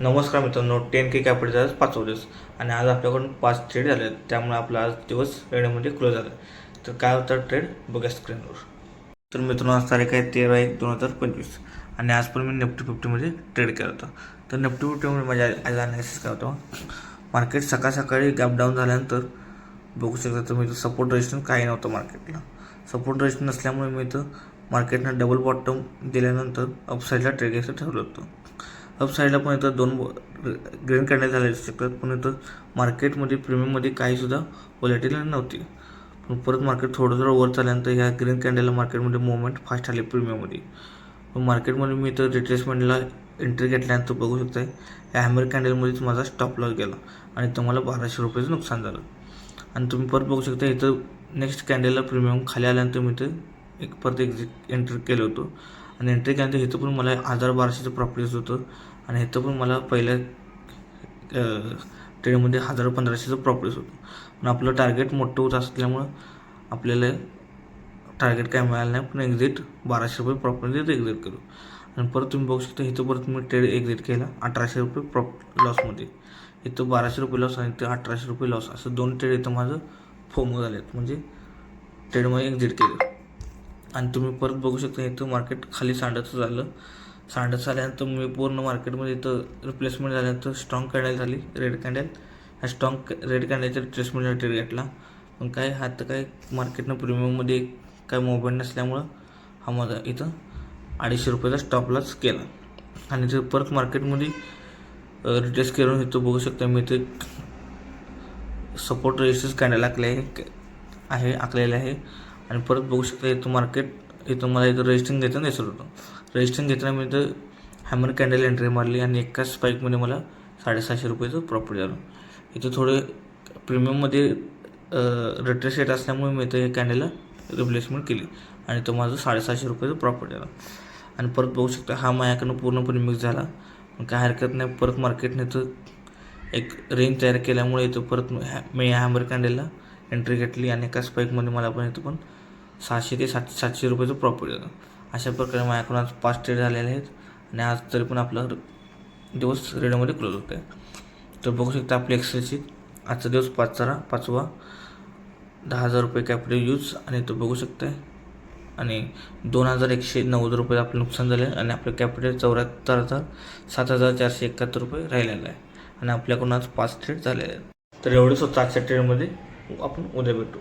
नमस्कार मित्रांनो, 10K कॅपिटलचा आज 5वा दिवस आणि आज आपल्याकडून 5 ट्रेड झाले आहेत. त्यामुळे आपला आज दिवस रेडीमध्ये क्लोज झाला आहे. तर काय होतं ट्रेड बघा स्क्रीनवर. तर मित्रांनो, आज तारीख आहे 13/1/2025 आणि आज पण मी निफ्टी 50मध्ये ट्रेड केला होता. तर निफ्टी 50मध्ये माझ्या आज ॲनालिसिस काय होतं, मार्केट सकाळी गॅप डाऊन झाल्यानंतर बघू शकता तुम्ही इथं सपोर्ट रेजिस्टन्स काही नव्हतं मार्केटला. सपोर्ट रेजिस्टन्स नसल्यामुळे मी इथं मार्केटनं डबल बॉटम दिल्यानंतर अपसाईडला ट्रेड घ्यायचं ठरवलं होतं. अपसाईडला पण इथं 2 ग्रीन कॅन्डल झाले शकतात, पण इथं मार्केटमध्ये प्रीमियममध्ये काहीसुद्धा व्हॉलेटिलिटी नव्हती. पण परत मार्केट थोडं वर चालल्यानंतर ह्या ग्रीन कॅन्डलला मार्केटमध्ये मुवमेंट फास्ट आली प्रीमियममध्ये. पण मार्केटमध्ये मी इथं रिट्रेसमेंटला एंट्री घेतल्यानंतर बघू शकताय या हॅमर कॅन्डलमध्येच माझा स्टॉप लॉस गेला आणि तुम्हाला 1200 रुपयाचं नुकसान झालं. आणि तुम्ही परत बघू शकता इथं नेक्स्ट कॅन्डलला प्रीमियम खाली आल्यानंतर मी इथं परत एंट्री केलं होतं आणि एंट्री केल्यानंतर इथं पण मला 1200चं प्रॉफिट होतं आणि इथं पण मला पहिल्या ट्रेडमध्ये 1500चं प्रॉफिट होतं. पण आपलं टार्गेट मोठं होत असल्यामुळं आपल्याला टार्गेट काय मिळालं नाही, पण एक्झिट 1200 रुपये प्रॉफिटमध्ये एक्झिट केलं. आणि परत तुम्ही बघू शकता इथं परत मी ट्रेड एक्झिट केला 1800 रुपये लॉसमध्ये. इथं 1200 रुपये लॉस आणि इथं 1800 रुपये लॉस, असं 2 ट्रेड इथं माझं फोमो झाले आहेत, म्हणजे ट्रेडमध्ये एक्झिट केलं. आणि तुम्ही परत बघू शकता इथं मार्केट खाली सांडत झाल्यानंतर मी पूर्ण मार्केटमध्ये इथं रिप्लेसमेंट झाल्यानंतर स्ट्रॉंग कॅन्डल झाली रेड कॅन्डल. ह्या स्ट्रॉंग रेड कॅन्डलच्या रिप्लेसमेंटचा ट्रेड घेतला. पण काय आता काय मार्केटनं प्रीमियममध्ये काय मुवमेंट नसल्यामुळं हा माझा इथं 250 रुपयाचा स्टॉप लॉस केला. आणि इथं परत मार्केटमध्ये रिटेस्ट करून इथं बघू शकता मी इथं सपोर्ट रेजिस्टन्स कॅन्डल आखलेले आहे. आणि परत बघू शकता इथं मार्केट इथं मला इथं रजिस्टिंग घेताना दिसत होतं. रजिस्टिंग घेताना मी इथं हॅमर कॅन्डल एंट्री मारली आणि एकाच स्पाईकमध्ये मला 750 रुपयाचं प्रॉफिट झालं. इथं थोडे प्रीमियममध्ये रिट्रेस रेट असल्यामुळे मी इथं या कॅन्डलला रिप्लेसमेंट केली आणि तो माझं 750 रुपयाचं प्रॉफिट झालं. आणि परत बघू शकता हा माझ्याकडनं पूर्णपणे मिक्स झाला, पण काय हरकत नाही. परत मार्केटने इथं एक रेंज तयार केल्यामुळे इथं परत मी या हॅमर कॅन्डलला एंट्री घेतली आणि एका स्पाईकमध्ये मला पण इथं पण 600 ते 700 रुपयाचं प्रॉफिट झालं. अशा प्रकारे माझ्याकडून आज 5 ट्रेड झालेले आहेत आणि आज तरी पण आपला दिवस रेडमध्ये क्लोज होत आहे. तर बघू शकता आपली एक्सेलची आजचा दिवस 5वा 10,000 रुपये कॅपिटल यूज आणि तो बघू शकताय आणि 2190 रुपये आपलं नुकसान झालं आहे आणि आपलं कॅपिटल 74,007,471 रुपये राहिलेलं आहे आणि आपल्याकडून आज 5 ट्रेड झालेले आहेत. तर एवढंच होतं आजच्या ट्रेडमध्ये. आपण उद्या भेटू.